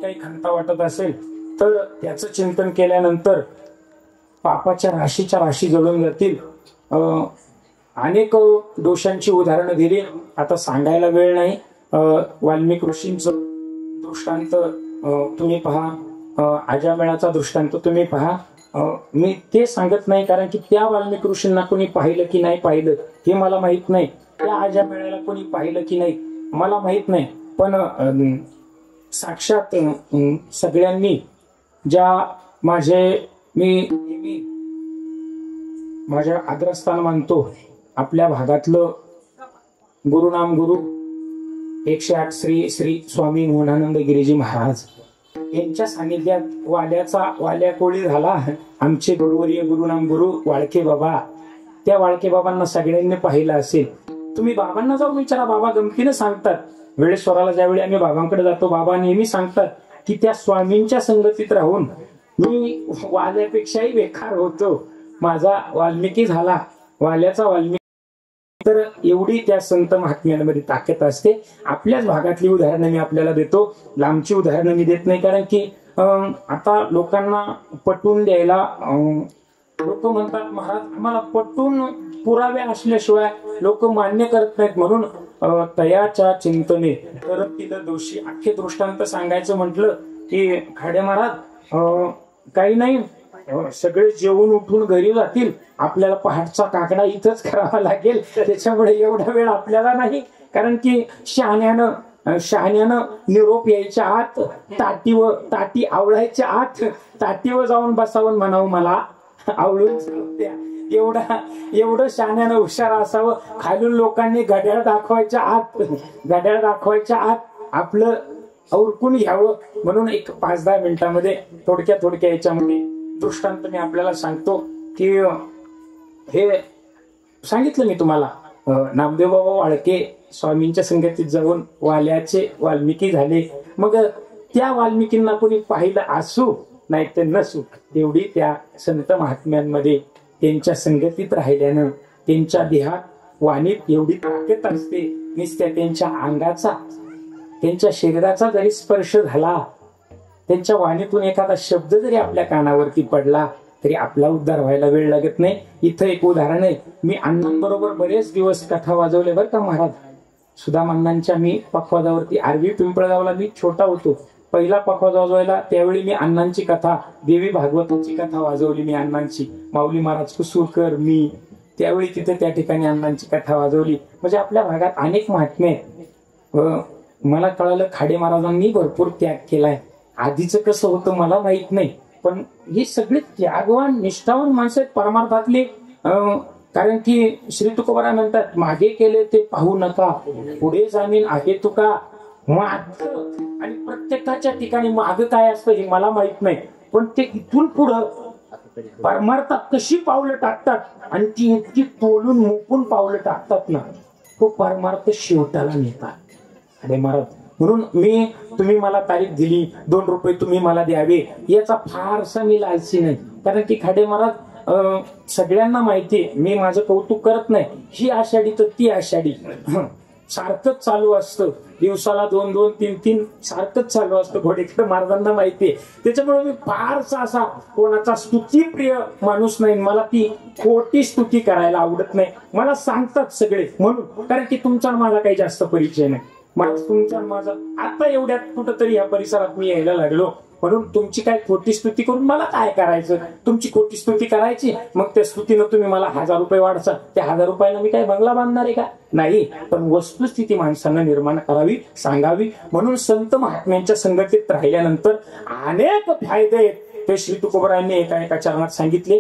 काही खंता वाटत असेल तर त्याचं चिंतन केल्यानंतर पापाच्या राशीच्या राशी जळून जातील. अनेक दोषांची उदाहरणं दिली, आता सांगायला वेळ नाही. वाल्मिक ऋषींचं दृष्टांत तुम्ही पहा, अजामेळाचा दृष्टांत तुम्ही पहा. मी ते सांगत नाही कारण की त्या वाल्मिक ऋषींना कोणी पाहिलं की नाही पाहिलं हे मला माहित नाही, त्या अजामेळाला कोणी पाहिलं की नाही मला माहित नाही. पण साक्षात सगळ्यांनी ज्या मी माझ्या आदरस्थान मानतो आपल्या भागातलं गुरुनाम गुरु 108 श्री श्री स्वामी मोहनानंद गिरीजी महाराज यांच्या सानिध्यात वाल्या कोळी झाला. आमचे गुरुवर्य गुरुनाम गुरु वाळके बाबा, त्या वाळके बाबांना सगळ्यांनी पाहिलं असेल. तुम्ही बाबांना जाऊन विचारा, बाबा गमतीनं सांगतात. वेळेश्वराला ज्यावेळी आम्ही बाबांकडे जातो बाबा नेहमी सांगतात की त्या स्वामींच्या संगतीत राहून मी वाल्यापेक्षाही बेकार होतो, माझा वाल्मिकी झाला, वाल्याचा वाल्मिकी. तर एवढी त्या संत महात्म्यांमध्ये ताकद असते. आपल्याच भागातली उदाहरणं मी आपल्याला देतो, लांबची उदाहरणं मी देत नाही. कारण की आता लोकांना पटवून द्यायला लोक म्हणतात महाराज आम्हाला पटवून पुरावे असल्याशिवाय लोक मान्य करत नाहीत, म्हणून तयाच्या चिंतने तर दोषी. अख्खे दृष्टांत सांगायचं म्हटलं की खाडे महाराज काही नाही, सगळे जेवून उठून घरी जातील, आपल्याला पहाटचा काकडा इथंच करावा लागेल, त्याच्यामुळे एवढा वेळ आपल्याला नाही. कारण की शहाण्यानं निरोप यायच्या आत ताटी आवळायच्या आत ताटीवर जाऊन बसावं म्हणावं मला आवळून द्या. एवढं शहाण्यानं हुशार असावं. खालून लोकांनी घड्याळ दाखवायच्या आत आपलं औरकून घ्यावं. म्हणून एक 5-10 मिनिटांमध्ये थोडक्या याच्यामध्ये दृष्टांत मी आपल्याला सांगतो की हे सांगितलं मी तुम्हाला. नामदेव बाबा वाळके स्वामींच्या संगतीत जाऊन वाल्याचे वाल्मिकी झाले. मग त्या वाल्मिकींना कोणी पाहिलं असू नाही तर नसू, तेवढी त्या संत महात्म्यांमध्ये त्यांच्या संगतीत राहिल्यानं त्यांच्या देहात वाणीत एवढी ताकद असते. नुसत्या त्यांच्या अंगाचा त्यांच्या शरीराचा जरी स्पर्श झाला, त्यांच्या वाणीतून एखादा शब्द जरी आपल्या कानावरती पडला तरी आपला उद्धार व्हायला वेळ लागत नाही. इथं एक उदाहरण आहे. मी अण्णांबरोबर बरेच दिवस कथा वाजवले बरं का महाराज. सुदामांनांच्या मी पखवाजावरती आरवी पिंपळगावला मी छोटा होतो, पहिला पखवाज वाजवायला त्यावेळी मी अण्णांची कथा, देवी भागवतांची कथा वाजवली मी अण्णांची. माऊली महाराज कुसूरकर मी त्यावेळी तिथे त्या ठिकाणी अण्णांची कथा वाजवली. म्हणजे आपल्या भागात अनेक महात्मे आहेत. मला कळालं खाडे महाराजांनी भरपूर त्याग केलाय. आधीच कसं होतं मला माहित नाही, पण ही सगळी त्यागवान निष्ठावान माणसं आहेत परमार्थातली. कारण की श्री तुकोबाराय म्हणतात मागे केले ते पाहू नका, पुढे जामीन आहे तुका माग. आणि प्रत्येकाच्या ठिकाणी माग काय असतं हे मला माहित नाही, पण ते इथून पुढं परमार्थात कशी पावलं टाकतात आणि ती इतकी तोलून मोपून पावलं टाकतात ना, तो परमार्थ शेवटाला नेतात अरे महाराज. म्हणून तुम्ही मला तारीख दिली, 2 रुपये तुम्ही मला द्यावे याचा फारसा मी लालची नाही. कारण की खाडे महाराज सगळ्यांना माहितीये मी माझं कौतुक करत नाही. ही आषाढी तर ती आषाढी सारखंच चालू असतं, दिवसाला 2-2, 3-3 सारखंच चालू असतं. घोडेकर महाराजांना माहितीये. त्याच्यामुळे मी फारसा असा कोणाचा स्तुतीप्रिय माणूस नाही. मला ती खोटी स्तुती करायला आवडत नाही. मला सांगतात सगळे म्हणून, कारण की तुमचा माझा काही जास्त परिचय नाही. तुमचा माझा आता एवढ्यात कुठंतरी या परिसरात मी यायला लागलो, म्हणून तुमची काय खोटी स्तुती करून मला काय करायचं. तुमची खोटी स्तुती करायची, मग त्या स्तुतीनं तुम्ही मला 1000 रुपये वाढचा, त्या 1000 रुपयाला मी काय बंगला बांधणार आहे का? नाही. पण वस्तुस्थिती माणसांना निर्माण करावी, सांगावी. म्हणून संत महात्म्यांच्या संगतीत राहिल्यानंतर अनेक फायदे ते श्री तुकोबारायांनी एका चरणात सांगितले.